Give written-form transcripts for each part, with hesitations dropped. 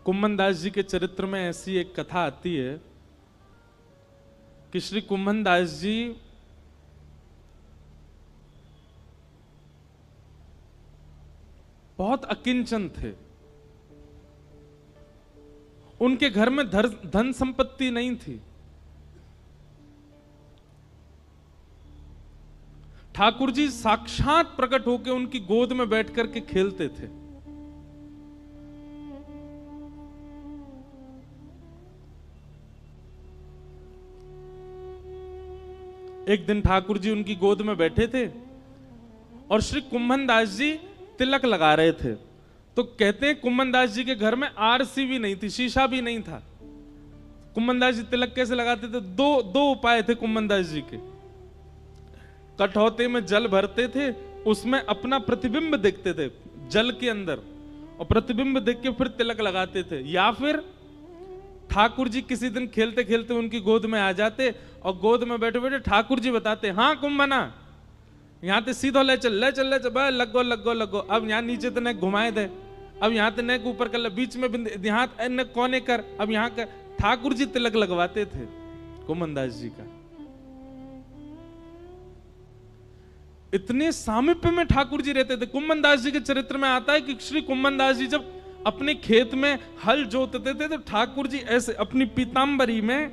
कुम्भन दास जी के चरित्र में ऐसी एक कथा आती है कि श्री कुम्भन दास जी बहुत अकिंचन थे। उनके घर में धन संपत्ति नहीं थी। ठाकुर जी साक्षात प्रकट होकर उनकी गोद में बैठ करके खेलते थे। एक दिन ठाकुर जी उनकी गोद में बैठे थे और श्री कुम्भन दास जी तिलक लगा रहे थे। तो कहते हैं कुम्भन दास जी के घर में आरसी भी नहीं थी, शीशा भी नहीं था। कुम्भन दास जी तिलक कैसे लगाते थे? दो उपाय थे कुम्भन दास जी के। कठौते में जल भरते थे, उसमें अपना प्रतिबिंब देखते थे जल के अंदर, और प्रतिबिंब देख के फिर तिलक लगाते थे। या फिर ठाकुर जी किसी दिन खेलते खेलते उनकी गोद में आ जाते और गोद में बैठे बैठे ठाकुर जी बताते, हाँ कुम्भना यहाँ ते सीधो ले चल लगो। अब यहाँ नीचे तो नेक घुमाए दे, अब यहाँ ते नेक ऊपर कर, बीच में यहाँ कोने कर, अब यहाँ कर। ठाकुर जी तिलक लगवाते थे कुम्भन दास जी का। इतने सामीप्य में ठाकुर जी रहते थे। कुम्भन दास जी के चरित्र में आता है कि श्री कुम्भन दास जी जब अपने खेत में हल जोतते थे तो ठाकुर जी ऐसे अपनी पीतांबरी में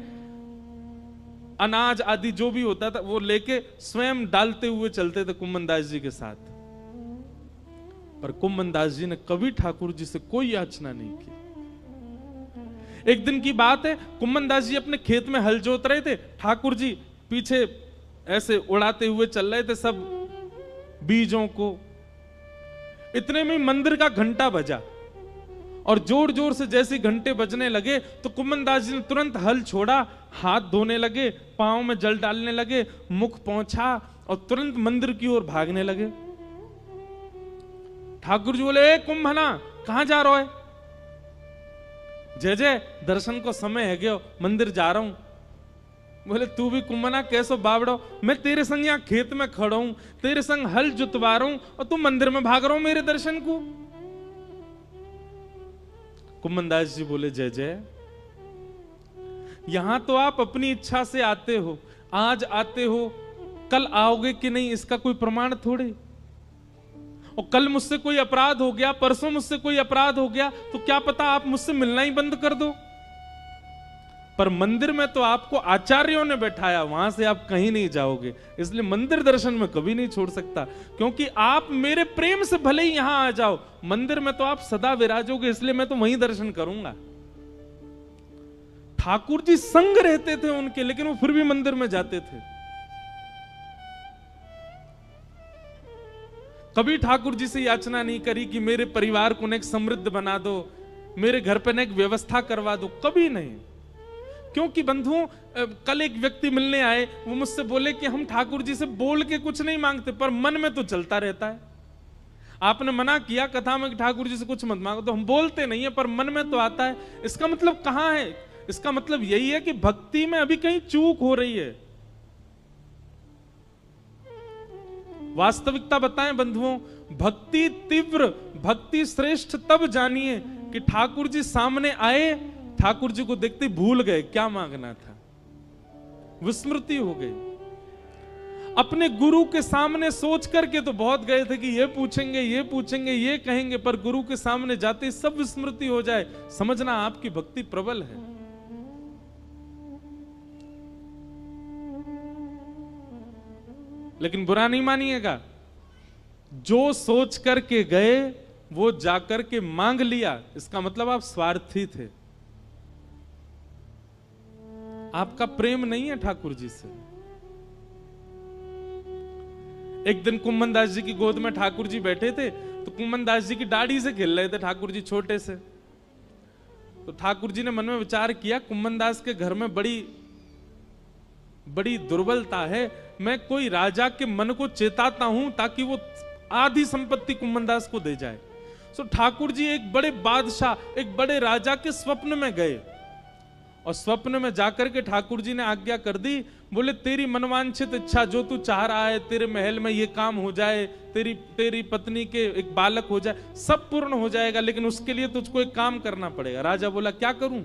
अनाज आदि जो भी होता था वो लेके स्वयं डालते हुए चलते थे कुम्भन दास जी के साथ। पर कुम्भन दास जी ने कभी ठाकुर जी से कोई याचना नहीं की। एक दिन की बात है, कुम्भन दास जी अपने खेत में हल जोत रहे थे, ठाकुर जी पीछे ऐसे उड़ाते हुए चल रहे थे सब बीजों को। इतने में मंदिर का घंटा बजा और जोर जोर से जैसे घंटे बजने लगे तो कुम्भन दास जी ने तुरंत हल छोड़ा, हाथ धोने लगे, पांव में जल डालने लगे, मुख पोंछा और तुरंत मंदिर की ओर भागने लगे। ठाकुर जी बोले, ए कुंभना कहां जा रहा है? जय जय दर्शन को समय है गयो, मंदिर जा रहा हूं। बोले, तू भी कुंभना कैसो बावड़ो, मैं तेरे संग यहाँ खेत में खड़ा हूं, तेरे संग हल जुतवा रहा हूं और तू मंदिर में भाग रहा हूं मेरे दर्शन को। कुम्भन दास जी बोले, जय जय यहां तो आप अपनी इच्छा से आते हो, आज आते हो, कल आओगे कि नहीं इसका कोई प्रमाण थोड़े। और कल मुझसे कोई अपराध हो गया, परसों मुझसे कोई अपराध हो गया तो क्या पता आप मुझसे मिलना ही बंद कर दो। पर मंदिर में तो आपको आचार्यों ने बैठाया, वहां से आप कहीं नहीं जाओगे, इसलिए मंदिर दर्शन में कभी नहीं छोड़ सकता। क्योंकि आप मेरे प्रेम से भले ही यहां आ जाओ, मंदिर में तो आप सदा विराजोगे, इसलिए मैं तो वहीं दर्शन करूंगा। ठाकुर जी संग रहते थे उनके, लेकिन वो फिर भी मंदिर में जाते थे। कभी ठाकुर जी से याचना नहीं करी कि मेरे परिवार को नेक समृद्ध बना दो, मेरे घर पे नेक व्यवस्था करवा दो, कभी नहीं। क्योंकि बंधुओं, कल एक व्यक्ति मिलने आए, वो मुझसे बोले कि हम ठाकुर जी से बोल के कुछ नहीं मांगते पर मन में तो चलता रहता है। आपने मना किया कथा में कि ठाकुर जी से कुछ मत मांगो, तो हम बोलते नहीं है पर मन में तो आता है। इसका मतलब कहां है? इसका मतलब यही है कि भक्ति में अभी कहीं चूक हो रही है। वास्तविकता बताएं बंधुओं, भक्ति तीव्र, भक्ति श्रेष्ठ तब जानिए कि ठाकुर जी सामने आए, ठाकुर जी को देखते भूल गए क्या मांगना था, विस्मृति हो गई। अपने गुरु के सामने सोच करके तो बहुत गए थे कि ये पूछेंगे, ये पूछेंगे, ये कहेंगे, पर गुरु के सामने जाते सब विस्मृति हो जाए, समझना आपकी भक्ति प्रबल है। लेकिन बुरा नहीं मानिएगा, जो सोच करके गए वो जाकर के मांग लिया, इसका मतलब आप स्वार्थी थे, आपका प्रेम नहीं है ठाकुर जी से। एक दिन कुम्भन दास जी की गोद में ठाकुर जी बैठे थे, तो कुम्भन दास जी की दाढ़ी से खेल रहे थे ठाकुर जी छोटे से। तो ठाकुर जी ने मन में विचार किया, कुम्भन दास के घर में बड़ी दुर्बलता है, मैं कोई राजा के मन को चेताता हूं ताकि वो आधी संपत्ति कुम्भन दास को दे जाए। सो ठाकुर जी एक बड़े बादशाह, एक बड़े राजा के स्वप्न में गए और स्वप्न में जाकर के ठाकुर जी ने आज्ञा कर दी, बोले तेरी मनवांछित इच्छा जो तू चाह रहा है, तेरे महल में ये काम हो जाए, तेरी पत्नी के एक बालक हो जाए, सब पूर्ण हो जाएगा, लेकिन उसके लिए तुझको एक काम करना पड़ेगा। राजा बोला क्या करूं?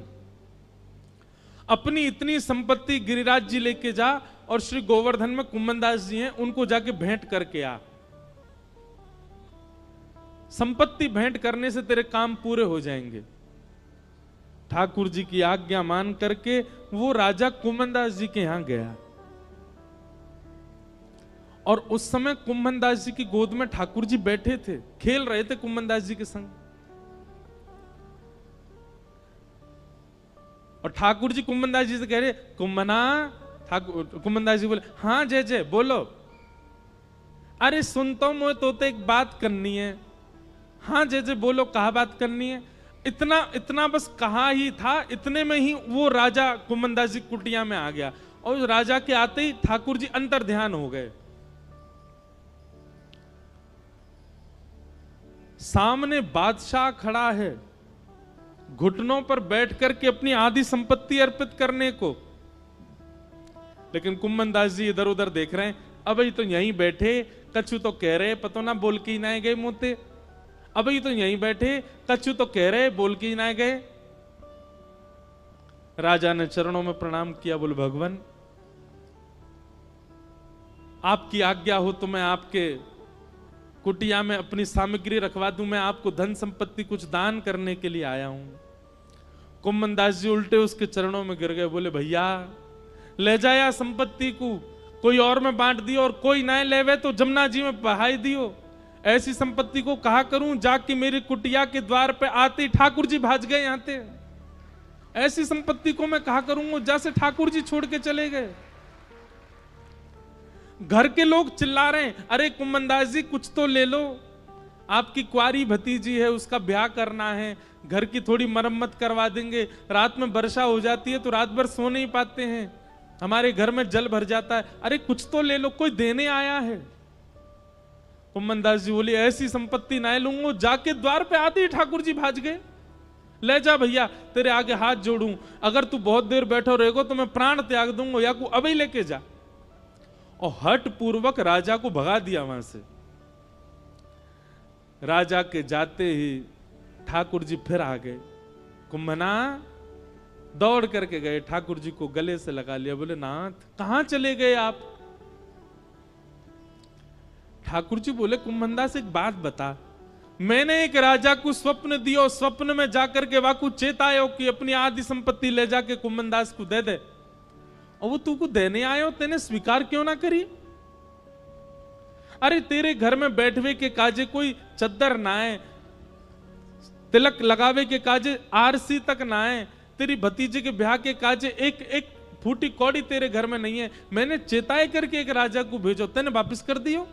अपनी इतनी संपत्ति गिरिराज जी लेके जा और श्री गोवर्धन में कुम्मनदास जी हैं, उनको जाके भेंट करके आ। संपत्ति भेंट करने से तेरे काम पूरे हो जाएंगे। ठाकुर जी की आज्ञा मान करके वो राजा कुम्मनदास जी के यहां गया और उस समय कुम्मनदास जी की गोद में ठाकुर जी बैठे थे, खेल रहे थे कुम्मनदास जी के संग। और ठाकुर जी कुम्मनदास जी से कह रहे, कुम्मना। कुम्मनदास जी बोले, हाँ जय जय बोलो। अरे सुनता हूं मैं तो एक बात करनी है। हाँ जय जय बोलो, कहा बात करनी है? इतना बस कहा ही था, इतने में ही वो राजा कुम्मनदास जी कुटिया में आ गया और राजा के आते ही ठाकुर जी अंतर ध्यान हो गए। सामने बादशाह खड़ा है, घुटनों पर बैठ करके अपनी आधी संपत्ति अर्पित करने को, लेकिन कुम्मनदास जी इधर उधर देख रहे हैं। अब तो यहीं बैठे, कछु तो कह रहे, पतो ना बोल के ही ना गए मोते। अब तो यहीं बैठे, कछु तो कह रहे, बोल के ही ना गए। राजा ने चरणों में प्रणाम किया, बोले भगवान आपकी आज्ञा हो तो मैं आपके कुटिया में अपनी सामग्री रखवा दूं, मैं आपको धन संपत्ति कुछ दान करने के लिए आया हूं। कुम्मनदास जी उल्टे उसके चरणों में गिर गए, बोले भैया ले जाया संपत्ति को, कोई और में बांट दियो, और कोई ना लेवे तो जमुना जी में बहाई दियो। ऐसी संपत्ति को कहा करूं, जाके मेरी कुटिया के द्वार पे आते ठाकुर जी भाज गए यहाँ थे। ऐसी संपत्ति को मैं कहा करूंगा, जैसे ठाकुर जी छोड़ के चले गए। घर के लोग चिल्ला रहे हैं, अरे कुम्मनदास जी कुछ तो ले लो, आपकी कुआरी भतीजी है, उसका ब्याह करना है, घर की थोड़ी मरम्मत करवा देंगे। रात में वर्षा हो जाती है तो रात भर सो नहीं पाते हैं, हमारे घर में जल भर जाता है, अरे कुछ तो ले लो, कोई देने आया है। कुम्मनदास जी बोले ऐसी संपत्ति ना लूंगा, जाके द्वार पे आते ही ठाकुर जी भाज गए। ले जा भैया, तेरे आगे हाथ जोड़ूं, अगर तू बहुत देर बैठो रहेगो तो मैं प्राण त्याग दूंगा, या को अभी लेके जा। और हट पूर्वक राजा को भगा दिया वहां से। राजा के जाते ही ठाकुर जी फिर आ गए। कुम्भना दौड़ करके गए, ठाकुर जी को गले से लगा लिया, बोले नाथ कहां चले गए आप? ठाकुर जी बोले कुम्भनदास से एक बात बता, मैंने एक राजा को स्वप्न दियो, स्वप्न में जाकर के वाकू चेतायो कि अपनी आधी संपत्ति ले जाके कुम्भनदास को दे दे, और वो तू को देने आयो, तेने स्वीकार क्यों ना करी? अरे तेरे घर में बैठवे के काजे कोई चद्दर ना है, तिलक लगावे के काजे आरसी तक ना है, तेरी भतीजे के ब्याह के काजे एक एक फूटी कौड़ी तेरे घर में नहीं है, मैंने चेताए करके एक राजा को भेजो, तेने वापिस कर दियो।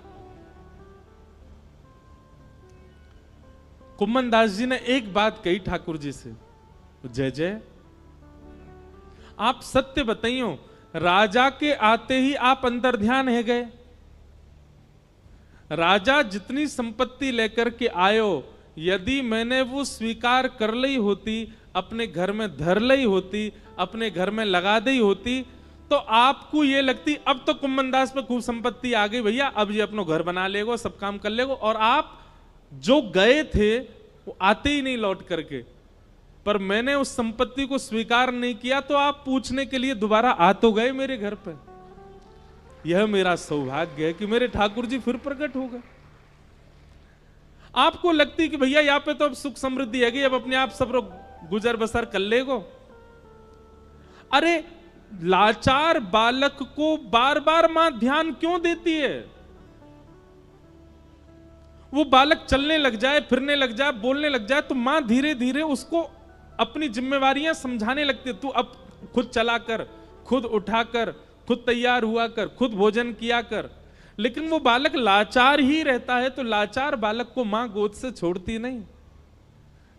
कुम्भनदास जी ने एक बात कही ठाकुर जी से, जय जय आप सत्य बताइयो, राजा के आते ही आप अंतर ध्यान है गए। राजा जितनी संपत्ति लेकर के आयो, यदि मैंने वो स्वीकार कर ली होती, अपने घर में धर ली होती, अपने घर में लगा दी होती, तो आपको ये लगती अब तो कुम्भनदास पे खूब संपत्ति आ गई भैया, अब ये अपना घर बना लेगो, सब काम कर लेगो, और आप जो गए थे वो आते ही नहीं लौट करके। पर मैंने उस संपत्ति को स्वीकार नहीं किया तो आप पूछने के लिए दोबारा आ तो गए मेरे घर पर। यह मेरा सौभाग्य है कि मेरे ठाकुर जी फिर प्रकट हो गए। आपको लगती कि भैया यहाँ पे तो अब सुख समृद्धि है, अब अपने आप सब लोग गुजर बसर कर लेगो। अरे लाचार बालक को बार बार मां ध्यान क्यों देती है? वो बालक चलने लग जाए, फिरने लग जाए, बोलने लग जाए, तो मां धीरे धीरे उसको अपनी जिम्मेवारियां समझाने लगती है। तू अब खुद चला कर, खुद उठा कर, खुद तैयार हुआ कर, खुद भोजन किया कर। लेकिन वो बालक लाचार ही रहता है, तो लाचार बालक को मां गोद से छोड़ती नहीं।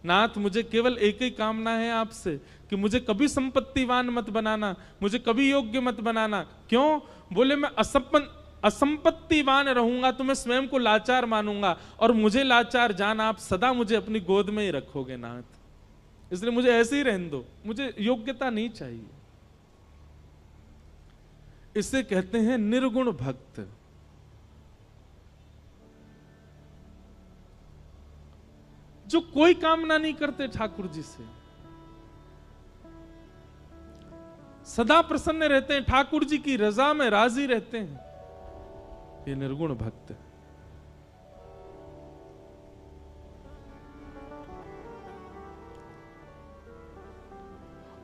नाथ मुझे केवल एक ही कामना है आपसे कि मुझे कभी संपत्तिवान मत बनाना, मुझे कभी योग्य मत बनाना। क्यों? बोले मैं असंपत्तिवान रहूंगा तो मैं स्वयं को लाचार मानूंगा, और मुझे लाचार जान आप सदा मुझे अपनी गोद में ही रखोगे नाथ। इसलिए मुझे ऐसे ही रहने दो, मुझे योग्यता नहीं चाहिए। इसे कहते हैं निर्गुण भक्त। जो कोई कामना नहीं करते ठाकुर जी से, सदा प्रसन्न रहते हैं, ठाकुर जी की रजा में राजी रहते हैं, ये निर्गुण भक्त है।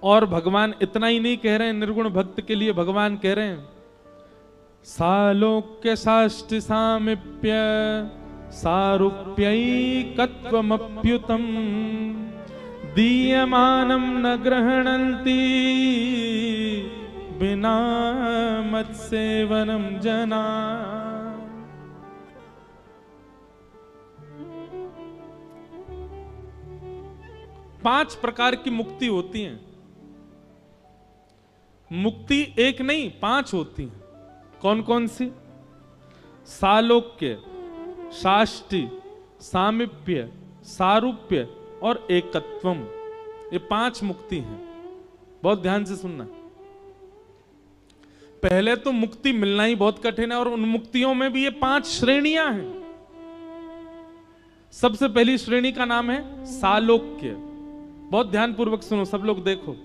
और भगवान इतना ही नहीं कह रहे हैं निर्गुण भक्त के लिए, भगवान कह रहे हैं सालोक्य साष्टि सामिप्य सारूप्यैकत्वमप्युतम दीयमानं न गृह्णन्ति बिना मत्सेवनं जना। पांच प्रकार की मुक्ति होती है। मुक्ति एक नहीं, पांच होती हैं। कौन कौन सी? सालोक्य, साष्टि, सामिप्य, सारूप्य और एकत्वम। ये पांच मुक्ति हैं। बहुत ध्यान से सुनना। पहले तो मुक्ति मिलना ही बहुत कठिन है, और उन मुक्तियों में भी ये पांच श्रेणियां हैं। सबसे पहली श्रेणी का नाम है सालोक्य। बहुत ध्यानपूर्वक सुनो सब लोग, देखो।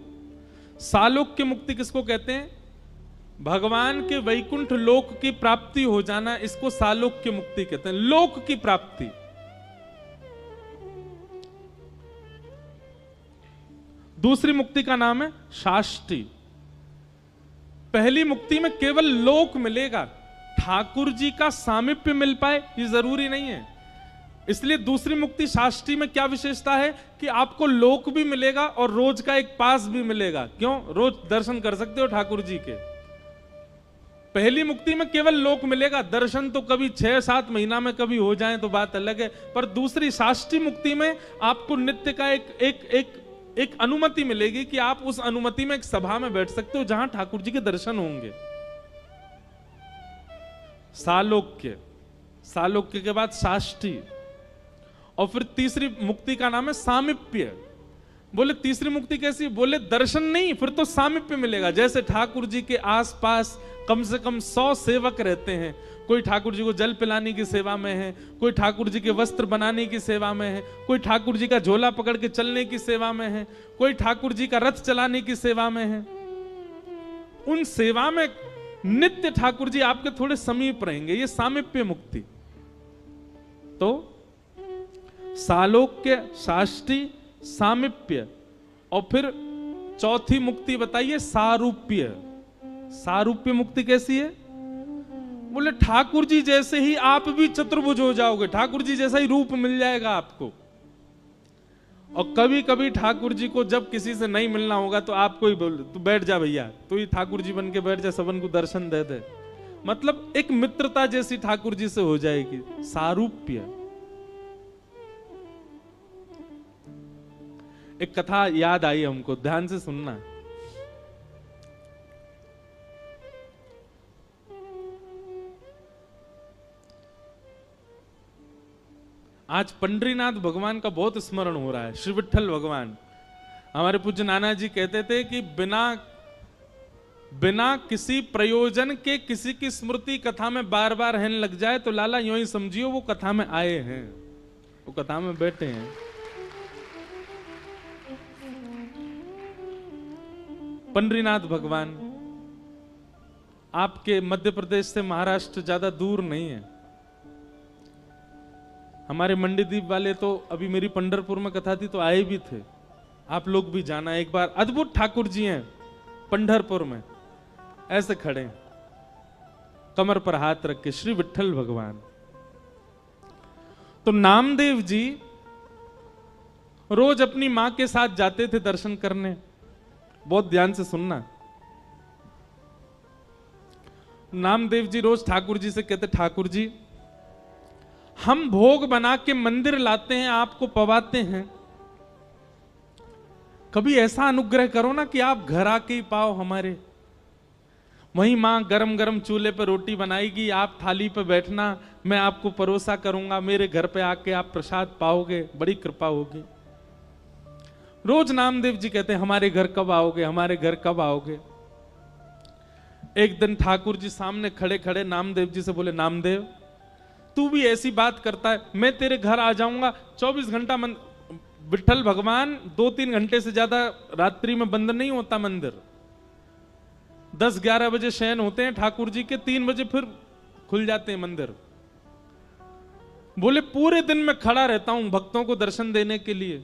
सालोक्य मुक्ति किसको कहते हैं? भगवान के वैकुंठ लोक की प्राप्ति हो जाना, इसको सालोक्य मुक्ति कहते हैं। लोक की प्राप्ति। दूसरी मुक्ति का नाम है साष्टि। पहली मुक्ति में केवल लोक मिलेगा, ठाकुर जी का सामीप्य मिल पाए ये जरूरी नहीं है। इसलिए दूसरी मुक्ति साष्टि में क्या विशेषता है कि आपको लोक भी मिलेगा और रोज का एक पास भी मिलेगा। क्यों? रोज दर्शन कर सकते हो ठाकुर जी के। पहली मुक्ति में केवल लोक मिलेगा, दर्शन तो कभी 6-7 महीना में कभी हो जाए तो बात अलग है। पर दूसरी साष्टि मुक्ति में आपको नित्य का एक अनुमति मिलेगी कि आप उस अनुमति में एक सभा में बैठ सकते हो जहां ठाकुर जी के दर्शन होंगे। सालोक्य, सालोक्य के बाद साष्टि, और फिर तीसरी मुक्ति का नाम है सामीप्य। बोले तीसरी मुक्ति कैसी? बोले दर्शन नहीं, फिर तो सामीप्य मिलेगा। जैसे ठाकुर जी के आसपास कम से कम 100 सेवक रहते हैं। कोई ठाकुर जी को जल पिलाने की सेवा में है, कोई ठाकुर जी के वस्त्र बनाने की सेवा में है, कोई ठाकुर जी का झोला पकड़ के चलने की सेवा में है, कोई ठाकुर जी का रथ चलाने की सेवा में है। उन सेवा में नित्य ठाकुर जी आपके थोड़े समीप रहेंगे, ये सामीप्य मुक्ति। तो सालोक्य, साष्टि, सामीप्य, और फिर चौथी मुक्ति बताइए सारूप्य। सारूप्य मुक्ति कैसी है? बोले ठाकुर जी जैसे ही आप भी चतुर्भुज हो जाओगे, ठाकुर जी जैसा ही रूप मिल जाएगा आपको। और कभी कभी ठाकुर जी को जब किसी से नहीं मिलना होगा तो आपको ही बोल, तू बैठ जा भैया, तू ही ठाकुर जी बन के बैठ जा, सबन को दर्शन दे दे। मतलब एक मित्रता जैसी ठाकुर जी से हो जाएगी। सारूप्य। एक कथा याद आई हमको, ध्यान से सुनना। आज पंडरीनाथ भगवान का बहुत स्मरण हो रहा है, श्री विठ्ठल भगवान। हमारे पूज्य नाना जी कहते थे कि बिना किसी प्रयोजन के किसी की स्मृति कथा में बार बार रहने लग जाए तो लाला यूं ही समझियो वो कथा में आए हैं, वो कथा में बैठे हैं। पंडरीनाथ भगवान आपके मध्य प्रदेश से महाराष्ट्र ज्यादा दूर नहीं है। हमारे मंडीदीप वाले तो अभी मेरी पंढरपुर में कथा थी तो आए भी थे, आप लोग भी जाना एक बार। अद्भुत ठाकुर जी हैं पंढरपुर में, ऐसे खड़े कमर पर हाथ रख के, श्री विठ्ठल भगवान। तो नामदेव जी रोज अपनी मां के साथ जाते थे दर्शन करने। बहुत ध्यान से सुनना। नामदेव जी रोज ठाकुर जी से कहते, ठाकुर जी हम भोग बना के मंदिर लाते हैं, आपको पवाते हैं, कभी ऐसा अनुग्रह करो ना कि आप घर आके ही पाओ हमारे। वहीं मां गरम गरम चूल्हे पर रोटी बनाएगी, आप थाली पे बैठना, मैं आपको परोसा करूंगा, मेरे घर पे आके आप प्रसाद पाओगे, बड़ी कृपा होगी। रोज नामदेव जी कहते हैं हमारे घर कब आओगे, हमारे घर कब आओगे। एक दिन ठाकुर जी सामने खड़े खड़े नामदेव जी से बोले, नामदेव तू भी ऐसी बात करता है, मैं तेरे घर आ जाऊंगा 24 घंटा। विठ्ठल भगवान 2-3 घंटे से ज्यादा रात्रि में बंद नहीं होता मंदिर। 10-11 बजे शयन होते हैं ठाकुर जी के, 3 बजे फिर खुल जाते हैं मंदिर। बोले पूरे दिन में खड़ा रहता हूं भक्तों को दर्शन देने के लिए,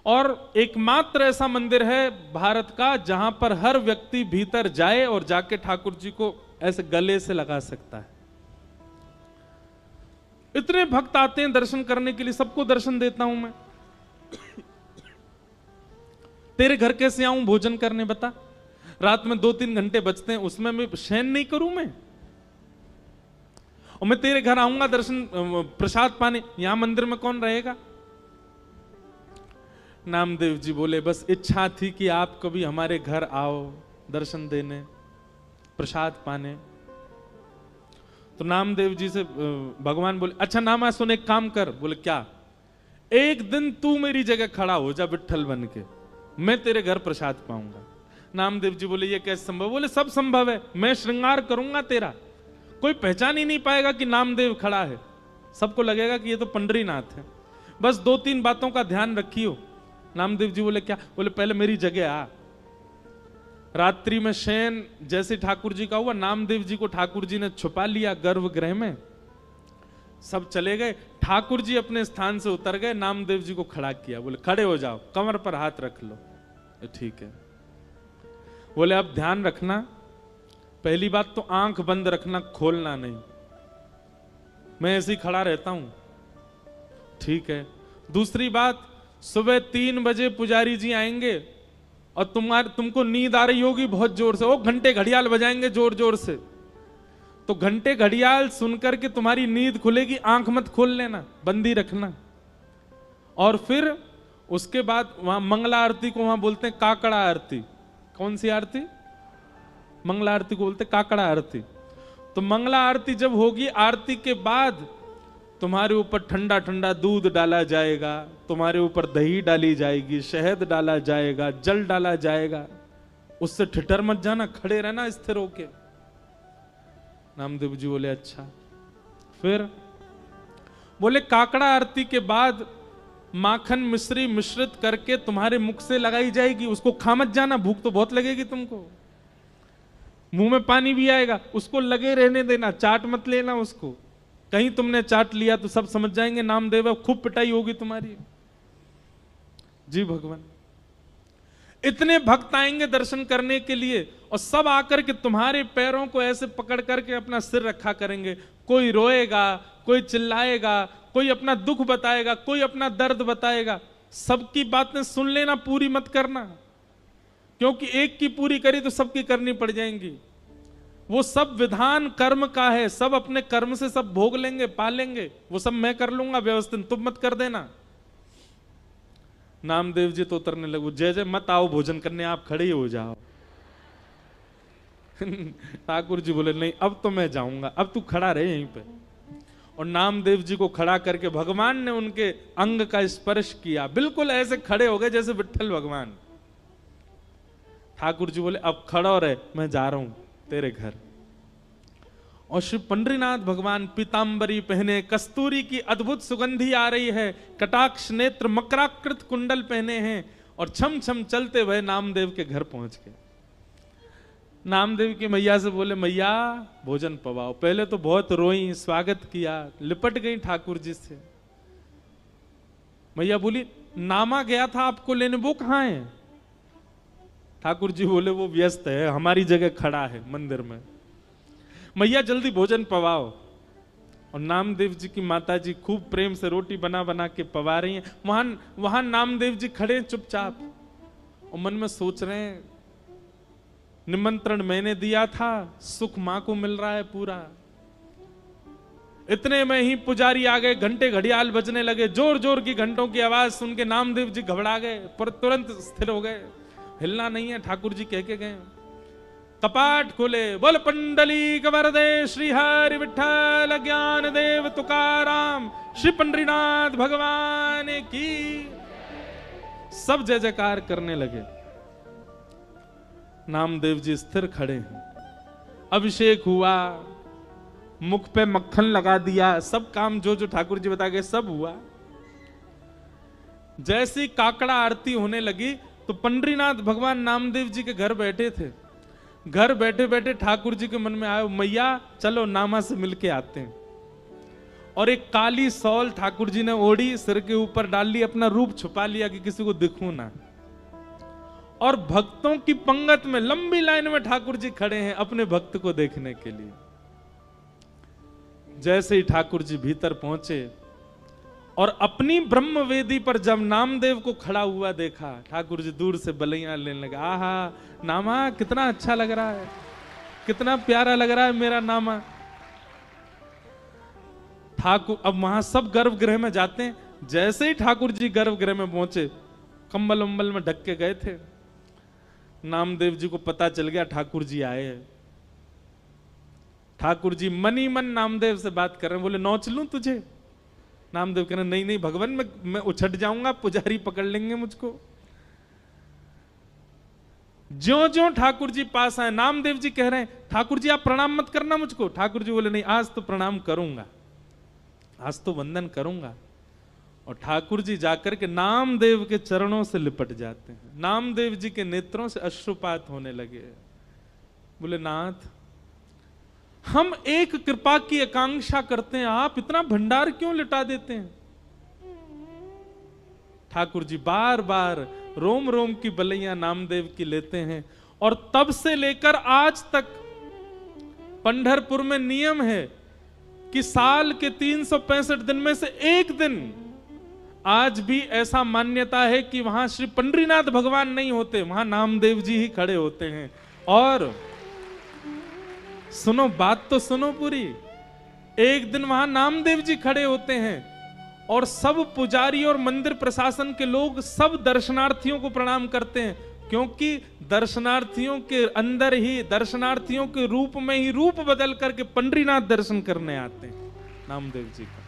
और एकमात्र ऐसा मंदिर है भारत का जहां पर हर व्यक्ति भीतर जाए और जाके ठाकुर जी को ऐसे गले से लगा सकता है। इतने भक्त आते हैं दर्शन करने के लिए, सबको दर्शन देता हूं मैं। तेरे घर कैसे आऊं भोजन करने, बता। रात में 2-3 घंटे बचते हैं, उसमें मैं शयन नहीं करूं मैं? और मैं तेरे घर आऊंगा दर्शन प्रसाद पाने, यहां मंदिर में कौन रहेगा? नामदेव जी बोले, बस इच्छा थी कि आप कभी हमारे घर आओ दर्शन देने, प्रसाद पाने। तो नामदेव जी से भगवान बोले, अच्छा नामा सुन, एक काम कर। बोले क्या? एक दिन तू मेरी जगह खड़ा हो जा विठ्ठल बन के, मैं तेरे घर प्रसाद पाऊंगा। नामदेव जी बोले, ये कैसे संभव? बोले सब संभव है, मैं श्रृंगार करूंगा तेरा, कोई पहचान ही नहीं पाएगा कि नामदेव खड़ा है, सबको लगेगा कि ये तो पंडरीनाथ है। बस 2-3 बातों का ध्यान रखियो। नामदेव जी बोले क्या? बोले पहले मेरी जगह आ। रात्रि में शयन जैसे ठाकुर जी का हुआ, नामदेव जी को ठाकुर जी ने छुपा लिया गर्भगृह में, सब चले गए। ठाकुर जी अपने स्थान से उतर गए, नामदेव जी को खड़ा किया। बोले खड़े हो जाओ, कमर पर हाथ रख लो। ठीक है। बोले अब ध्यान रखना, पहली बात तो आंख बंद रखना, खोलना नहीं, मैं ऐसे ही खड़ा रहता हूं। ठीक है। दूसरी बात, सुबह 3 बजे पुजारी जी आएंगे और तुमको नींद आ रही होगी बहुत जोर से, वो घंटे घड़ियाल बजाएंगे जोर जोर से, तो घंटे घड़ियाल सुनकर के तुम्हारी नींद खुलेगी, आंख मत खोल लेना, बंदी रखना। और फिर उसके बाद वहां मंगला आरती को वहां बोलते हैं काकड़ा आरती। कौन सी आरती? मंगला आरती को बोलते काकड़ा आरती। तो मंगला आरती जब होगी, आरती के बाद तुम्हारे ऊपर ठंडा ठंडा दूध डाला जाएगा, तुम्हारे ऊपर दही डाली जाएगी, शहद डाला जाएगा, जल डाला जाएगा। उससे ठिठर मत जाना, खड़े रहना स्थिर होके। नामदेव जी बोले अच्छा। फिर बोले काकड़ा आरती के बाद माखन मिश्री मिश्रित करके तुम्हारे मुख से लगाई जाएगी, उसको खा मत जाना, भूख तो बहुत लगेगी तुमको, मुंह में पानी भी आएगा, उसको लगे रहने देना, चाट मत लेना उसको। कहीं तुमने चाट लिया तो सब समझ जाएंगे नामदेव, खूब पिटाई होगी तुम्हारी। जी भगवान। इतने भक्त आएंगे दर्शन करने के लिए, और सब आकर के तुम्हारे पैरों को ऐसे पकड़ करके अपना सिर रखा करेंगे। कोई रोएगा, कोई चिल्लाएगा, कोई अपना दुख बताएगा, कोई अपना दर्द बताएगा। सबकी बातें सुन लेना, पूरी मत करना, क्योंकि एक की पूरी करी तो सबकी करनी पड़ जाएंगी। वो सब विधान कर्म का है, सब अपने कर्म से सब भोग लेंगे, पालेंगे, वो सब मैं कर लूंगा व्यवस्थित, तुम मत कर देना। नामदेव जी तो उतरने लगे, जय जय मत आओ भोजन करने, आप खड़े ही हो जाओ। ठाकुर जी बोले नहीं, अब तो मैं जाऊंगा, अब तू खड़ा रहे यहीं पे। और नामदेव जी को खड़ा करके भगवान ने उनके अंग का स्पर्श किया, बिल्कुल ऐसे खड़े हो गए जैसे विठ्ठल भगवान। ठाकुर जी बोले अब खड़ा रहे, मैं जा रहा हूं तेरे घर। और श्री पंडरीनाथ भगवान पीतांबरी पहने, कस्तूरी की अद्भुत सुगंधी आ रही है, कटाक्ष नेत्र मकराकृत कुंडल पहने हैं, और छम छम चलते हुए नामदेव के घर पहुंच गए। नामदेव की मैया से बोले मैया भोजन पवाओ। पहले तो बहुत रोई, स्वागत किया, लिपट गई ठाकुर जी से। मैया बोली नामा गया था आपको लेने, वो कहां है? ठाकुर जी बोले वो व्यस्त है, हमारी जगह खड़ा है मंदिर में। मैया जल्दी भोजन पवाओ। और नामदेव जी की माता जी खूब प्रेम से रोटी बना बना के पवा रही हैं। वहां नामदेव जी खड़े चुपचाप और मन में सोच रहे हैं निमंत्रण मैंने दिया था, सुख मां को मिल रहा है पूरा। इतने में ही पुजारी आ गए, घंटे घड़ियाल बजने लगे, जोर जोर की घंटों की आवाज सुन के नामदेव जी घबरा गए, पर तुरंत स्थिर हो गए, हिलना नहीं है। ठाकुर जी कह के गए, कपाट खोले, बोल पंडली वरदे श्री हरि विठ्ठल ज्ञान देव तुकाराम श्री पंडरीनाथ भगवान की। सब जय जयकार करने लगे। नामदेव जी स्थिर खड़े हैं, अभिषेक हुआ, मुख पे मक्खन लगा दिया, सब काम जो जो ठाकुर जी बता गए सब हुआ। जैसी काकड़ा आरती होने लगी तो पंडरीनाथ भगवान नामदेव जी के घर बैठे थे। घर बैठे बैठे ठाकुर जी के मन में आया, मैया चलो नामा से मिलके आते हैं। और एक काली सौल ठाकुर जी ने ओढ़ी, सिर के ऊपर डाल ली, अपना रूप छुपा लिया कि किसी को दिखूं ना। और भक्तों की पंगत में लंबी लाइन में ठाकुर जी खड़े हैं अपने भक्त को देखने के लिए। जैसे ही ठाकुर जी भीतर पहुंचे और अपनी ब्रह्म वेदी पर जब नामदेव को खड़ा हुआ देखा, ठाकुर जी दूर से बलैया लेने लगा, आहा नामा कितना अच्छा लग रहा है, कितना प्यारा लग रहा है मेरा नामा। ठाकुर अब वहां सब गर्भगृह में जाते हैं। जैसे ही ठाकुर जी गर्भगृह में पहुंचे, कंबल उम्बल में ढक के गए थे। नामदेव जी को पता चल गया ठाकुर जी आए हैं। ठाकुर जी मन ही मन नामदेव से बात कर रहे हैं, बोले नौच लूं तुझे? नामदेव कह रहे नहीं नहीं भगवान, मैं उछट जाऊंगा, पुजारी पकड़ लेंगे मुझको। ज्यों ज्यों ठाकुर जी पास आए, नामदेव जी कह रहे हैं ठाकुर जी आप प्रणाम मत करना मुझको। ठाकुर जी बोले नहीं, आज तो प्रणाम करूंगा, आज तो वंदन करूंगा। और ठाकुर जी जाकर के नामदेव के चरणों से लिपट जाते हैं। नामदेव जी के नेत्रों से अश्रुपात होने लगे। बोले नाथ, हम एक कृपा की आकांक्षा करते हैं, आप इतना भंडार क्यों लुटा देते हैं? ठाकुर जी बार बार रोम रोम की बलैया नामदेव की लेते हैं। और तब से लेकर आज तक पंढरपुर में नियम है कि साल के 365 दिन में से एक दिन आज भी ऐसा मान्यता है कि वहां श्री पंडरीनाथ भगवान नहीं होते, वहां नामदेव जी ही खड़े होते हैं। और सुनो बात तो सुनो पूरी, एक दिन वहां नामदेव जी खड़े होते हैं और सब पुजारी और मंदिर प्रशासन के लोग सब दर्शनार्थियों को प्रणाम करते हैं, क्योंकि दर्शनार्थियों के अंदर ही, दर्शनार्थियों के रूप में ही रूप बदल करके पंडरीनाथ दर्शन करने आते हैं नामदेव जी का।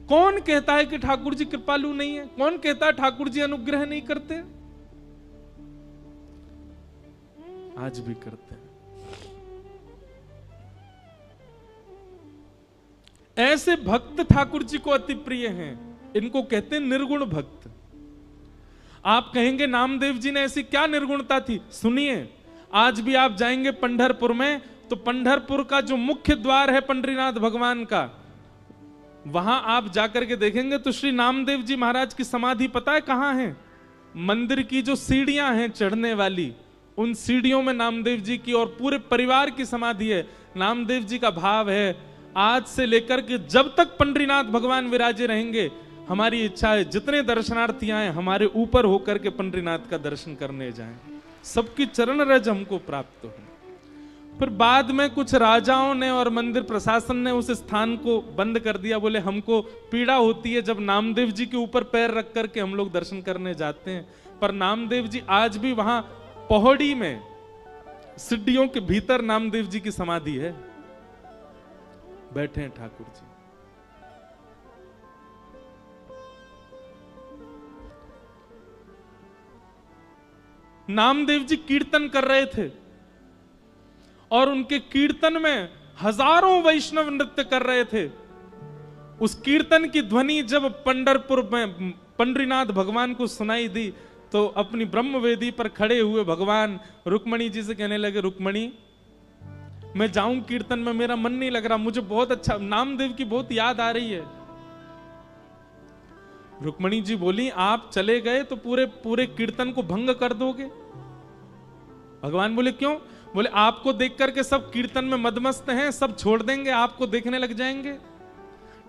कौन कहता है कि ठाकुर जी कृपालु नहीं है? कौन कहता है ठाकुर जी अनुग्रह नहीं करते? आज भी करते हैं। ऐसे भक्त ठाकुर जी को अति प्रिय हैं, इनको कहते हैं निर्गुण भक्त। आप कहेंगे नामदेव जी ने ऐसी क्या निर्गुणता थी? सुनिए, आज भी आप जाएंगे पंढरपुर में तो पंढरपुर का जो मुख्य द्वार है पंडरीनाथ भगवान का, वहां आप जाकर के देखेंगे तो श्री नामदेव जी महाराज की समाधि पता है कहां है? मंदिर की जो सीढ़ियां हैं चढ़ने वाली, उन सीढ़ियों में नामदेव जी की और पूरे परिवार की समाधि है। नामदेव जी का भाव है, आज से लेकर के जब तक पंडरीनाथ भगवान विराजे रहेंगे, हमारी इच्छा है जितने दर्शनार्थी आए हमारे ऊपर होकर के पंडरीनाथ का दर्शन करने जाएं, सबकी चरण रज हमको प्राप्त हो। फिर बाद में कुछ राजाओं ने और मंदिर प्रशासन ने उस स्थान को बंद कर दिया। बोले हमको पीड़ा होती है जब नामदेव जी के ऊपर पैर रख करके हम लोग दर्शन करने जाते हैं। पर नामदेव जी आज भी वहां पौड़ी में सिड्डियों के भीतर नामदेव जी की समाधि है, बैठे हैं ठाकुर जी। नामदेव जी कीर्तन कर रहे थे और उनके कीर्तन में हजारों वैष्णव नृत्य कर रहे थे। उस कीर्तन की ध्वनि जब पंढरपुर में पंडरीनाथ भगवान को सुनाई दी तो अपनी ब्रह्मवेदी पर खड़े हुए भगवान रुक्मणी जी से कहने लगे, रुक्मणी मैं जाऊं कीर्तन में, मेरा मन नहीं लग रहा, मुझे बहुत अच्छा नामदेव की बहुत याद आ रही है। रुक्मणी जी बोली आप चले गए तो पूरे पूरे कीर्तन को भंग कर दोगे। भगवान बोले क्यों? बोले आपको देख करके सब कीर्तन में मदमस्त हैं, सब छोड़ देंगे, आपको देखने लग जाएंगे।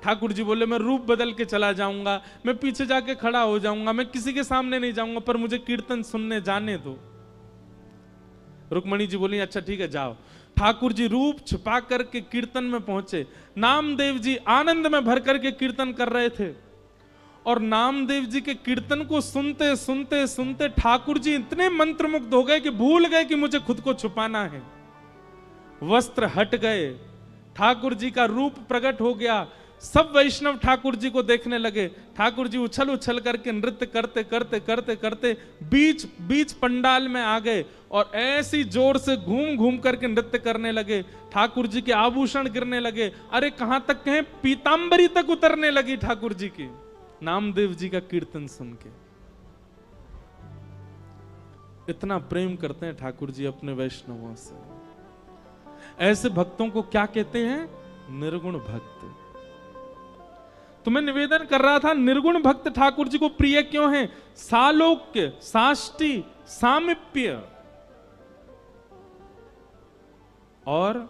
ठाकुर जी बोले मैं रूप बदल के चला जाऊंगा, मैं पीछे जाके खड़ा हो जाऊंगा, मैं किसी के सामने नहीं जाऊंगा, पर मुझे कीर्तन सुनने जाने दो। रुक्मणी जी बोली अच्छा ठीक है जाओ। ठाकुर जी रूप छुपा करके कीर्तन में पहुंचे। नामदेव जी आनंद में भर करके कीर्तन कर रहे थे और नामदेव जी के कीर्तन को सुनते सुनते सुनते ठाकुर जी इतने मंत्रमुग्ध हो गए कि भूल गए कि मुझे खुद को छुपाना है। वस्त्र हट गए, ठाकुर जी का रूप प्रकट हो गया, सब वैष्णव ठाकुर जी को देखने लगे। ठाकुर जी उछल उछल करके नृत्य करते करते करते करते बीच बीच पंडाल में आ गए और ऐसी जोर से घूम घूम करके नृत्य करने लगे। ठाकुर जी के आभूषण गिरने लगे, अरे कहां तक कहें पीतांबरी तक उतरने लगी ठाकुर जी की, नामदेव जी का कीर्तन सुन के। इतना प्रेम करते हैं ठाकुर जी अपने वैष्णवों से। ऐसे भक्तों को क्या कहते हैं? निर्गुण भक्त। तो मैं निवेदन कर रहा था, निर्गुण भक्त ठाकुर जी को प्रिय क्यों है? सालोक्य, साष्टी, सामीप्य और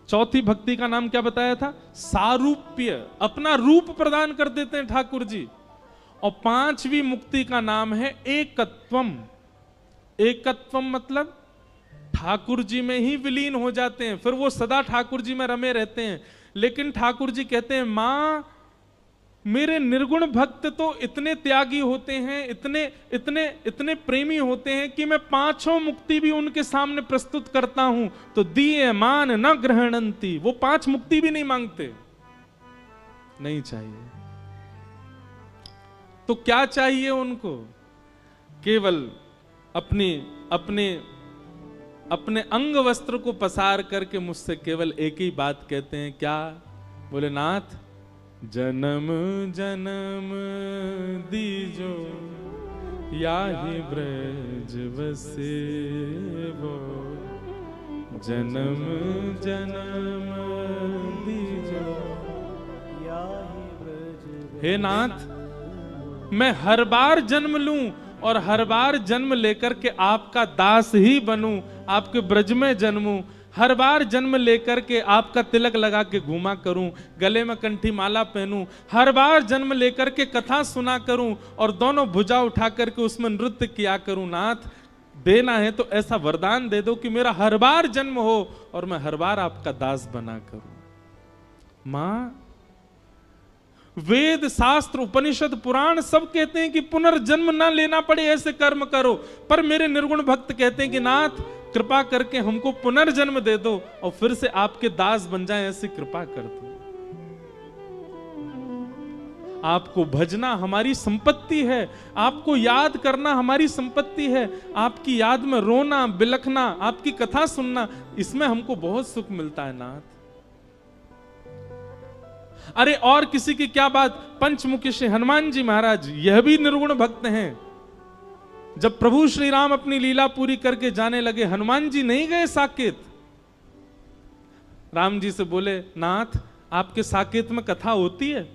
चौथी भक्ति का नाम क्या बताया था? सारूप्य, अपना रूप प्रदान कर देते हैं ठाकुर जी। और पांचवी मुक्ति का नाम है एकत्वम। एकत्वम मतलब ठाकुर जी में ही विलीन हो जाते हैं, फिर वो सदा ठाकुर जी में रमे रहते हैं। लेकिन ठाकुर जी कहते हैं, मां मेरे निर्गुण भक्त तो इतने त्यागी होते हैं, इतने इतने इतने प्रेमी होते हैं कि मैं पांचों मुक्ति भी उनके सामने प्रस्तुत करता हूं तो दिए मान न ग्रहणंती, वो पांच मुक्ति भी नहीं मांगते। नहीं चाहिए तो क्या चाहिए उनको? केवल अपने अपने अपने अंग वस्त्र को पसार करके मुझसे केवल एक ही बात कहते हैं, क्या? बोले, नाथ जन्म जन्म दीजो याहि ब्रज बसे वो, जन्म जन्म दीजो याहि ब्रज। हे नाथ, मैं हर बार जन्म लूं और हर बार जन्म लेकर के आपका दास ही बनूं, आपके ब्रज में जन्मूं, हर बार जन्म लेकर के आपका तिलक लगा के घूमा करूं, गले में कंठी माला पहनूं, हर बार जन्म लेकर के कथा सुना करूं और दोनों भुजा उठा करके उसमें नृत्य किया करूं। नाथ, देना है तो ऐसा वरदान दे दो कि मेरा हर बार जन्म हो और मैं हर बार आपका दास बना करूं। मां, वेद शास्त्र उपनिषद पुराण सब कहते हैं कि पुनर्जन्म ना लेना पड़े ऐसे कर्म करो, पर मेरे निर्गुण भक्त कहते हैं कि नाथ कृपा करके हमको पुनर्जन्म दे दो और फिर से आपके दास बन जाएं, ऐसी कृपा कर दो। आपको भजना हमारी संपत्ति है, आपको याद करना हमारी संपत्ति है, आपकी याद में रोना बिलखना, आपकी कथा सुनना, इसमें हमको बहुत सुख मिलता है नाथ। अरे और किसी की क्या बात, पंचमुखी श्री हनुमान जी महाराज, यह भी निर्गुण भक्त हैं। जब प्रभु श्री राम अपनी लीला पूरी करके जाने लगे, हनुमान जी नहीं गए साकेत। राम जी से बोले, नाथ आपके साकेत में कथा होती है?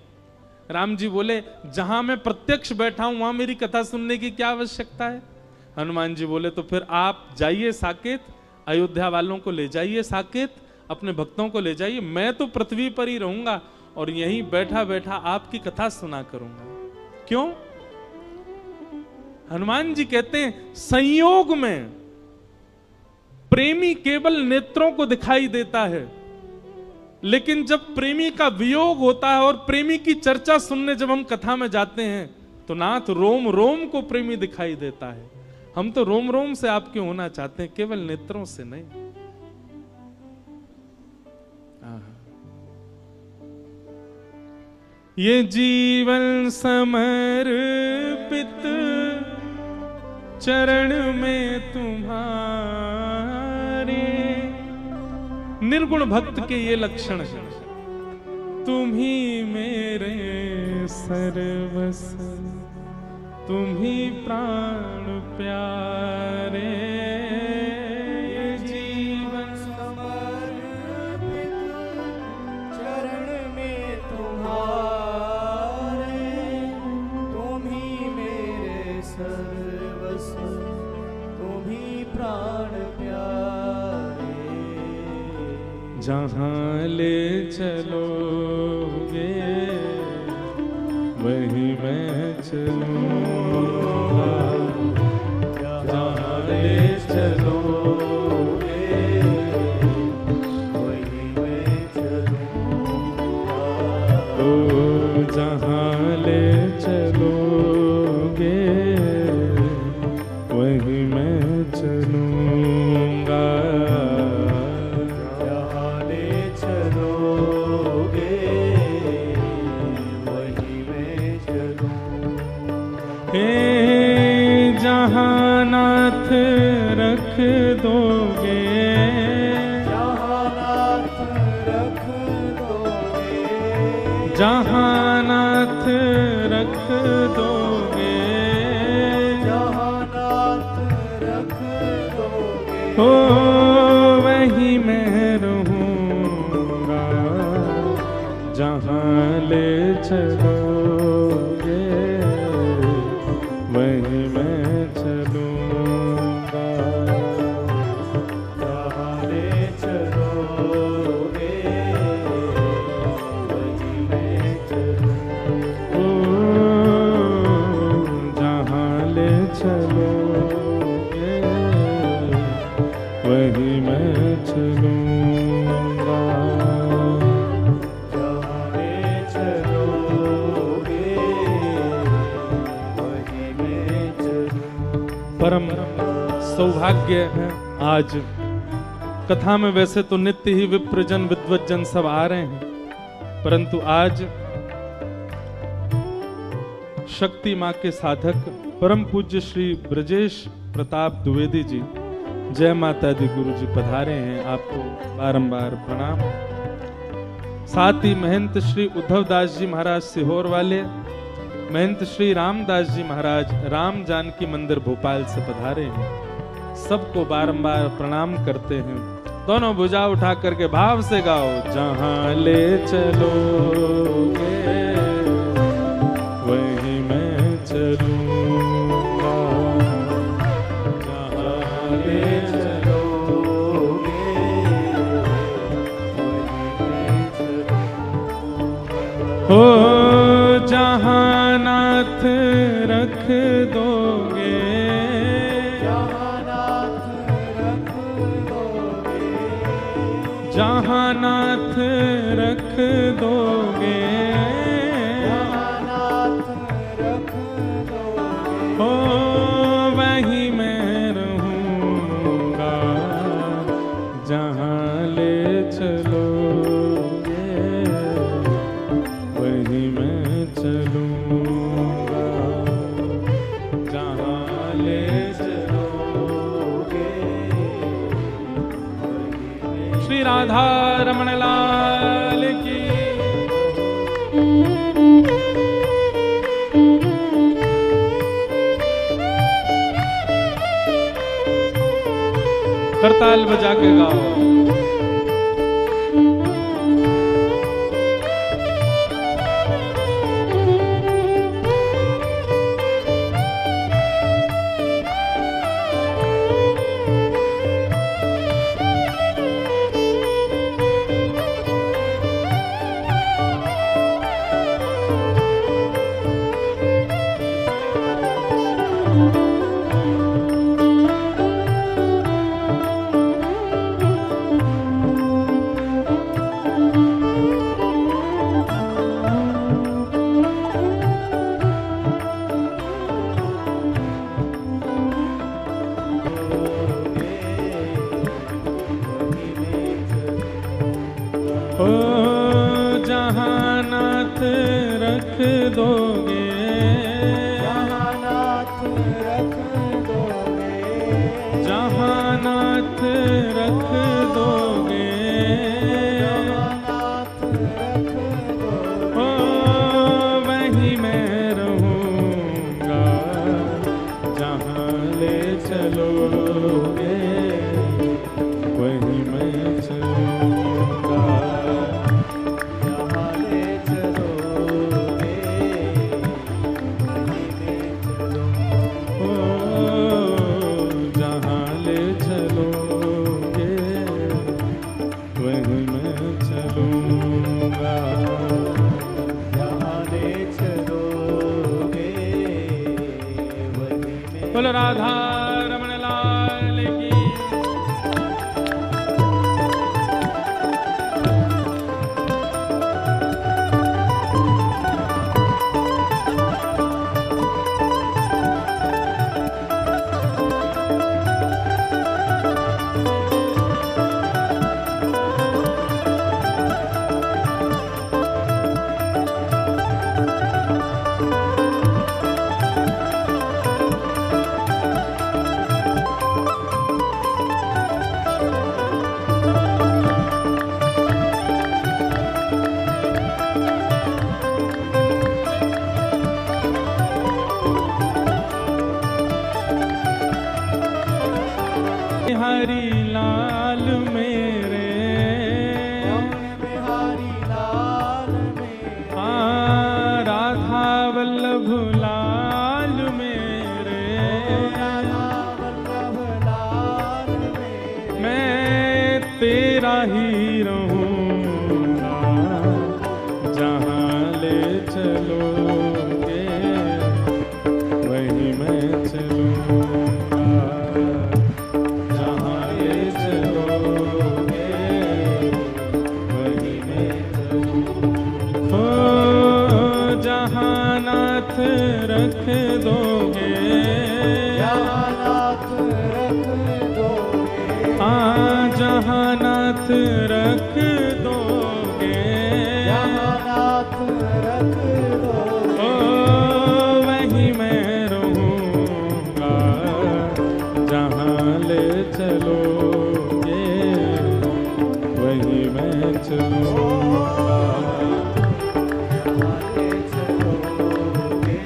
राम जी बोले, जहां मैं प्रत्यक्ष बैठा हूं वहां मेरी कथा सुनने की क्या आवश्यकता है? हनुमान जी बोले, तो फिर आप जाइए साकेत, अयोध्या वालों को ले जाइए साकेत, अपने भक्तों को ले जाइए, मैं तो पृथ्वी पर ही रहूंगा और यहीं बैठा बैठा आपकी कथा सुना करूंगा। क्यों? हनुमान जी कहते हैं, संयोग में प्रेमी केवल नेत्रों को दिखाई देता है, लेकिन जब प्रेमी का वियोग होता है और प्रेमी की चर्चा सुनने जब हम कथा में जाते हैं तो नाथ रोम रोम को प्रेमी दिखाई देता है। हम तो रोम रोम से आपके होना चाहते हैं, केवल नेत्रों से नहीं। ये जीवन समर्पित चरण में तुम्हारे, निर्गुण भक्त के ये लक्षण है। तुम ही मेरे सर्वस्व, तुम ही प्राण प्यारे, जीवन समर्पित चरण में तुम्हारे, तुम ही मेरे सर्वस्व, तुम ही प्राण प्यारे। जहां ले चलोगे वहीं मैं चलूंगा, जहां ले चलोगे वहीं मैं चलूंगा, तो जहां ले चलोगे वहीं मैं चलूंगा, जहाँ ले चलो हे जहाँ नाथ रख दोगे, जहानाथ रख दोगे, जहानाथ रख दोगे, जहानाथ रख दोगे, हो वही मैं रहूँगा, जहाँ ले चलोगे वही मैं चलूँगा। जहाँ ले चलोगे वही मैं चलूँगा, ओ जहाँ ले चलोगे वही मैं चलूँगा। जहाँ ले चलोगे वही मैं चलूँगा। परम सौभाग्य है आज कथा में, वैसे तो नित्य ही विप्रजन विद्वज्जन सब आ रहे हैं, परंतु आज शक्ति मां के साधक परम पूज्य श्री ब्रजेश प्रताप द्विवेदी जी, जय माता दी गुरु जी पधारे हैं, आपको बारंबार प्रणाम। साथ ही महंत श्री उद्धव दास जी महाराज सीहोर वाले, महंत श्री रामदास जी महाराज राम जानकी मंदिर भोपाल से पधारे हैं, सबको बारंबार प्रणाम करते हैं। दोनों भुजा उठा करके भाव से गाओ, जहां ले चलोगे वही मैं चलूंगा, जहां ले चलोगे वही मैं चलूँगा। हो जहां नाथ रख दोगे, जहानाथ रख दोगे, जहानाथ रख दोगे, जहानाथ रख दोगे, हो वही मैं रहूँगा, जहाँ ले चलोगे वही मैं चलूँगा, जहाँ ले चलोगे वही श्री राधा रमण लाल की। करताल बजा के गाओ, ओ जहाँ नाथ रख दोगे, जहानाथ रख दोगे, जहाँ नाथ रख दोगे, जहानाथ रख दोगे, ओ वही मैं रहूँगा, जहाँ ले चलोगे वही मैं चलूँगा, जहाँ ले चलोगे वही मैं चलूँगा। ओ जहाँ ले चलोगे वही मैं चलूँगा। जहाँ ले चलोगे वही मैं बोलो राधा रमण लाल की। वल्लभ लाल मेरे, राधा वल्लभ लाल मेरे, मैं तेरा ही रहूंगा, जहाँ ले चलोगे वहीं मैं चलूंगा, जहाँ ले चलोगे वहीं मैं चलूंगा। हो जहाँ नाथ रख दोगे, जहाँ नाथ रख दोगे, जहाँ नाथ रख दोगे, जहाँ नाथ रख दोगे, ओ वहीं मैं रहूंगा, जहाँ ले चलोगे वहीं मैं चलूंगा। आगे चलोगे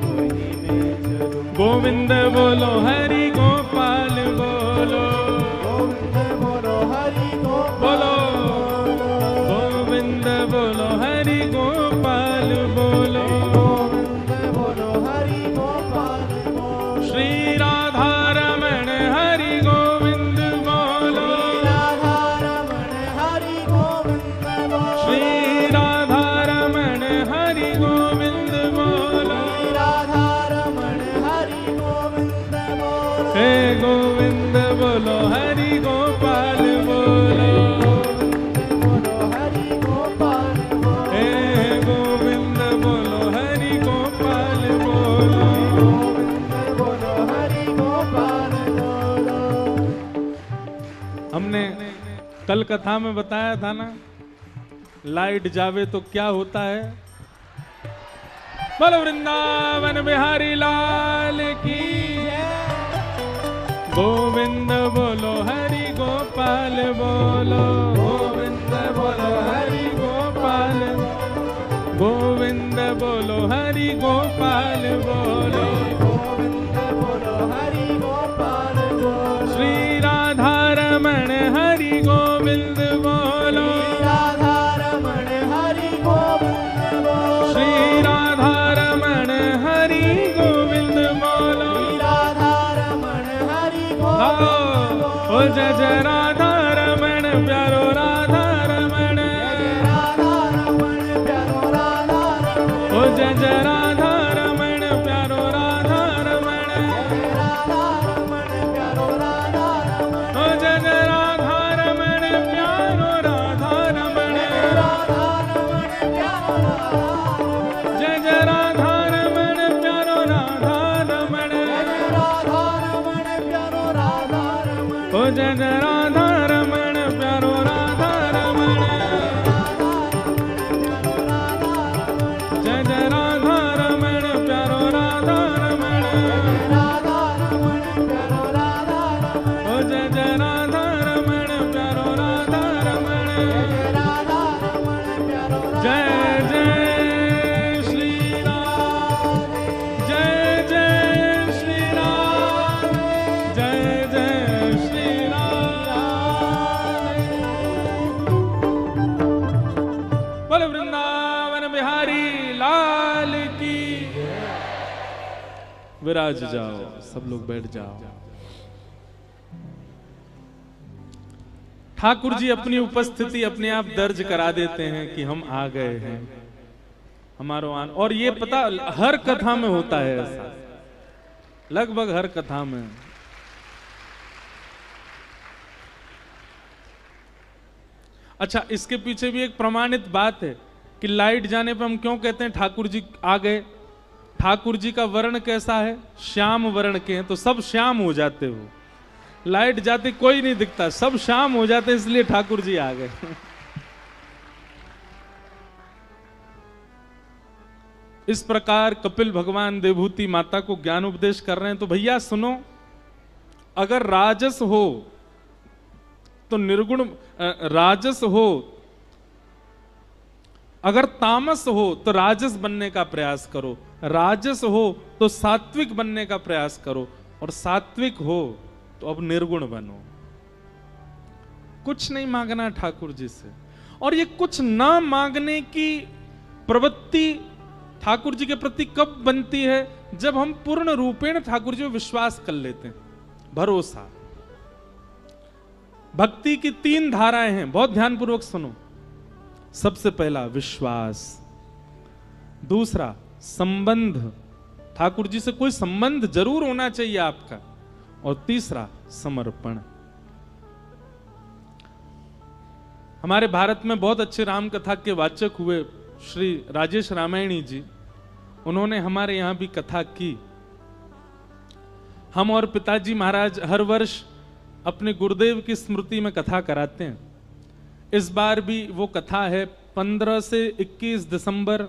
वहीं मैं चलूंगा। गोविंद बोलो हरि गोपाल बोलो, गोविंद बोलो हरि गोपाल बोलो गोविंद बोलो हरि गोपाल बोलो, गोविंद बोलो हरि गोपाल बोलो, श्री राधा रमण हरि गोविंद बोलो, राधा रमण हरि गोविंद बोलो, श्री राधा रमण हरि गोविंद बोलो, राधा रमण हरि गोविंद बोलो, हे गोविंद बोलो हरि गोपाल बोलो, गोविंद बोलो हरि गोपाल बोलो, हे गोविंद बोलो हरि गोपाल बोलो। गोविंद बोलो हरि गोपाल बोलो। हमने कल कथा में बताया था ना, लाइट जावे तो क्या होता है। बोलो वृंदावन बिहारी लाल की, गोविंद बोलो हरि गोपाल बोलो, गोविंद बोलो हरि गोपाल, गोविंद बोलो हरि गोपाल बोलो, गोविंद बोलो हरि गोपाल बोलो, श्री राधा रमण हरि गोविंद बोलो, राधा रमण हरि गोविंद बोलो, श्री राधा रमण हरि गोविंद बोलो, राधा रमण हरि गोविंद ओ जय जय राधा रमण प्यारो राधा रमण, राधा रमण प्यारो राधा रमण, ओ जय जय राधा रमण प्यारो राधा रमण, राधा रमण प्यारो राधा रमण, ओ जय जय राधा रमण प्यारो राधा रमण, राधा रमण प्यारो राधा रमण, जय जय राधा रमण प्यारो राधा रमण, राधा रमण प्यारो राधा रमण, ओ जय जय राधा रमण प्यारो राधा रमण, जय जय राधा रमण प्यारो राधा रमण, राधा रमण प्यारो राधा रमण, ओ जय जय राधा रमण प्यारो राधा रमण, राधा रमण प्यारो जय जय श्री राम, जय जय श्री राम, जय जय श्री राम। बोलो वृंदावन बिहारी लाल की। विराज जाओ, सब लोग बैठ जाओ। ठाकुर जी अपनी उपस्थिति अपने आप दर्ज करा देते हैं कि हम आ गए हैं, हमारो आन। और ये पता हर कथा में होता है ऐसा, लगभग हर कथा में। अच्छा, इसके पीछे भी एक प्रमाणित बात है कि लाइट जाने पर हम क्यों कहते हैं ठाकुर जी आ गए। ठाकुर जी का वर्ण कैसा है? श्याम वर्ण के हैं, तो सब श्याम हो जाते हो। लाइट जाती कोई नहीं दिखता, सब शाम हो जाते, इसलिए ठाकुर जी आ गए। इस प्रकार कपिल भगवान देवहूति माता को ज्ञान उपदेश कर रहे हैं। तो भैया सुनो, अगर राजस हो तो निर्गुण राजस हो, अगर तामस हो तो राजस बनने का प्रयास करो, राजस हो तो सात्विक बनने का प्रयास करो, और सात्विक हो तो अब निर्गुण बनो। कुछ नहीं मांगना ठाकुर जी से। और ये कुछ ना मांगने की प्रवृत्ति ठाकुर जी के प्रति कब बनती है? जब हम पूर्ण रूपेण ठाकुर जी में विश्वास कर लेते हैं, भरोसा। भक्ति की 3 धाराएं हैं, बहुत ध्यानपूर्वक सुनो। सबसे पहला विश्वास, दूसरा संबंध, ठाकुर जी से कोई संबंध जरूर होना चाहिए आपका, और तीसरा समर्पण। हमारे भारत में बहुत अच्छे राम कथा के वाचक हुए श्री राजेश रामायणी जी, उन्होंने हमारे यहां भी कथा की। हम और पिताजी महाराज हर वर्ष अपने गुरुदेव की स्मृति में कथा कराते हैं। इस बार भी वो कथा है 15 से 21 दिसंबर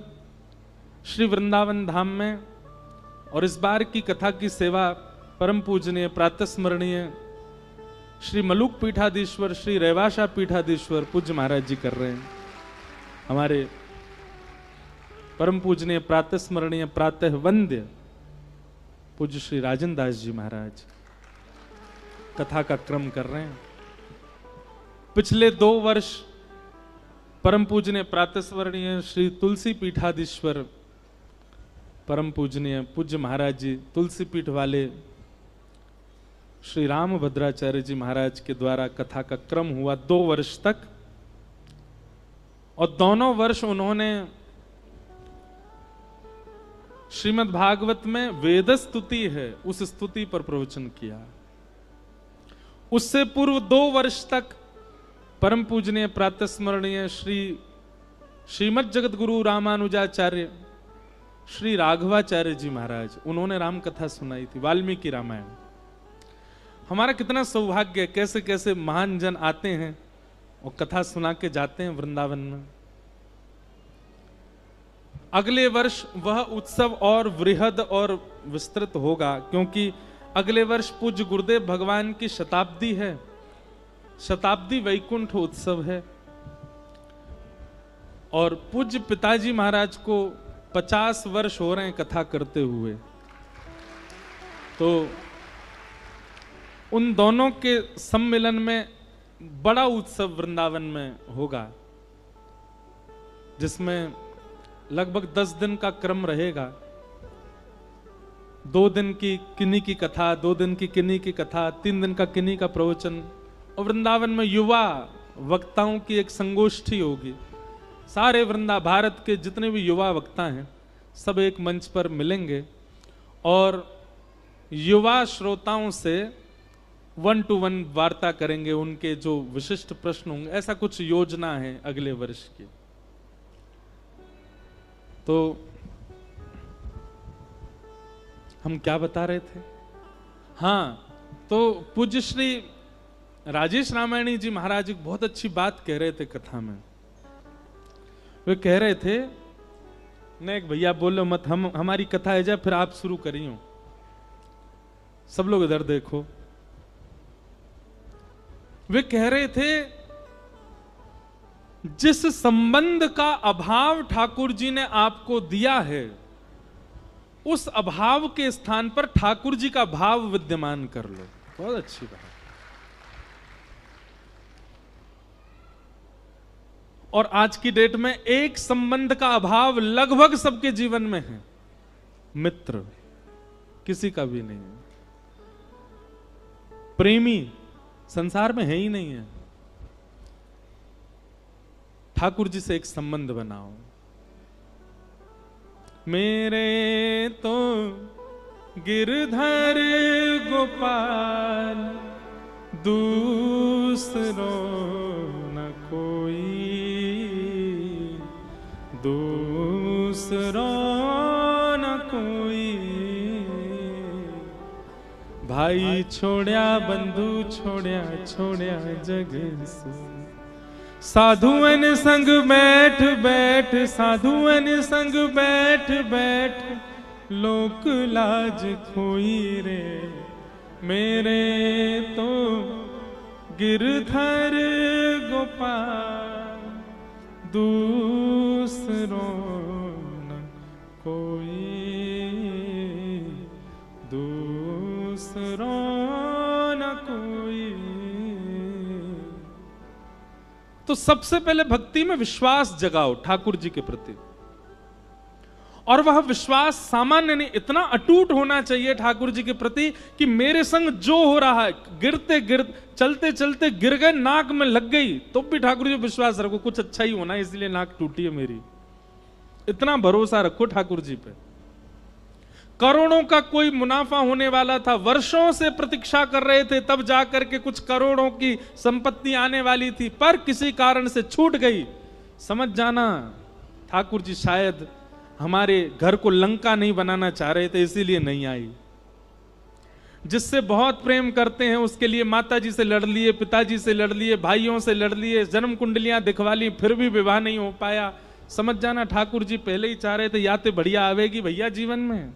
श्री वृंदावन धाम में, और इस बार की कथा की सेवा परम पूजनीय प्रातस्मरणीय श्री मलुक पीठाधीश्वर श्री रेवाशा पीठाधीश्वर पूज्य महाराज जी कर रहे हैं। हमारे परम पूजनीय प्रातस्मरणीय प्रातः वंद्य पूज्य श्री राजन दास जी महाराज कथा का क्रम कर रहे हैं। पिछले 2 वर्ष परम पूजनीय प्रातस्मरणीय श्री तुलसी पीठाधीश्वर परम पूजनीय पूज्य महाराज जी तुलसी पीठ वाले श्री राम भद्राचार्य जी महाराज के द्वारा कथा का क्रम हुआ 2 वर्ष तक, और दोनों वर्ष उन्होंने श्रीमद् भागवत में वेद स्तुति है उस स्तुति पर प्रवचन किया। उससे पूर्व 2 वर्ष तक परम पूजनीय प्रातस्मरणीय श्रीमद् जगत गुरु रामानुजाचार्य श्री राघवाचार्य जी महाराज, उन्होंने राम कथा सुनाई थी, वाल्मीकि रामायण। हमारा कितना सौभाग्य है, कैसे कैसे महान जन आते हैं और कथा सुना के जाते हैं वृंदावन में। अगले वर्ष वह उत्सव और वृहद और विस्तृत होगा, क्योंकि अगले वर्ष पूज्य गुरुदेव भगवान की शताब्दी है, शताब्दी वैकुंठ उत्सव है, और पूज्य पिताजी महाराज को 50 वर्ष हो रहे हैं कथा करते हुए। तो उन दोनों के सम्मिलन में बड़ा उत्सव वृंदावन में होगा, जिसमें लगभग 10 दिन का क्रम रहेगा। 2 दिन की किन्हीं की कथा, 2 दिन की किन्हीं की कथा, 3 दिन का किन्हीं का प्रवचन, और वृंदावन में युवा वक्ताओं की एक संगोष्ठी होगी। सारे भारत के जितने भी युवा वक्ता हैं सब एक मंच पर मिलेंगे और युवा श्रोताओं से 1-to-1 वार्ता करेंगे, उनके जो विशिष्ट प्रश्न होंगे। ऐसा कुछ योजना है अगले वर्ष की। तो हम क्या बता रहे थे? हाँ, तो पूज्य श्री राजेश रामायणी जी महाराज एक बहुत अच्छी बात कह रहे थे कथा में। वे कह रहे थे, नहीं एक भैया बोलो मत, हमारी कथा है जाए फिर आप शुरू करियो। सब लोग इधर देखो। वे कह रहे थे, जिस संबंध का अभाव ठाकुर जी ने आपको दिया है, उस अभाव के स्थान पर ठाकुर जी का भाव विद्यमान कर लो। बहुत अच्छी बात। और आज की डेट में एक संबंध का अभाव लगभग सबके जीवन में है, मित्र किसी का भी नहीं है, प्रेमी संसार में है ही नहीं है। ठाकुर जी से एक संबंध बनाओ। मेरे तो गिरधर गोपाल दूसरो न कोई, दूसरो न कोई। भाई छोड़या बंधु छोड़या, छोड़या जग सु। साधुअन संग बैठ बैठ, साधुअन संग बैठ बैठ, लोक लाज खोई रे। मेरे तो गिरधर गोपाल दूसरो न कोई, दूसरो न कोई। तो सबसे पहले भक्ति में विश्वास जगाओ ठाकुर जी के प्रति, और वह विश्वास सामान्य नहीं, इतना अटूट होना चाहिए ठाकुर जी के प्रति कि मेरे संग जो हो रहा है, गिरते चलते चलते गिर गए, नाक में लग गई तो भी ठाकुर जी विश्वास रखो कुछ अच्छा ही होना है, इसलिए नाक टूटी है मेरी। इतना भरोसा रखो ठाकुर जी पे। करोड़ों का कोई मुनाफा होने वाला था, वर्षों से प्रतीक्षा कर रहे थे, तब जाकर के कुछ करोड़ों की संपत्ति आने वाली थी, पर किसी कारण से छूट गई। समझ जाना ठाकुर जी शायद हमारे घर को लंका नहीं बनाना चाह रहे थे, इसीलिए नहीं आई। जिससे बहुत प्रेम करते हैं उसके लिए माता जी से लड़ लिए, पिताजी से लड़ लिए, भाइयों से लड़ लिए, जन्म कुंडलियां दिखवा ली, फिर भी विवाह नहीं हो पाया। समझ जाना ठाकुर जी पहले ही चाह रहे थे या तो बढ़िया आवेगी भैया जीवन में,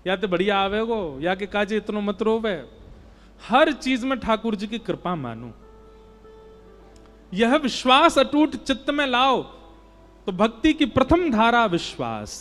या तो बढ़िया आवेगो, या के काजे इतनो मत रोवे। हर चीज में ठाकुर जी की कृपा मानो, यह विश्वास अटूट चित्त में लाओ। तो भक्ति की प्रथम धारा विश्वास।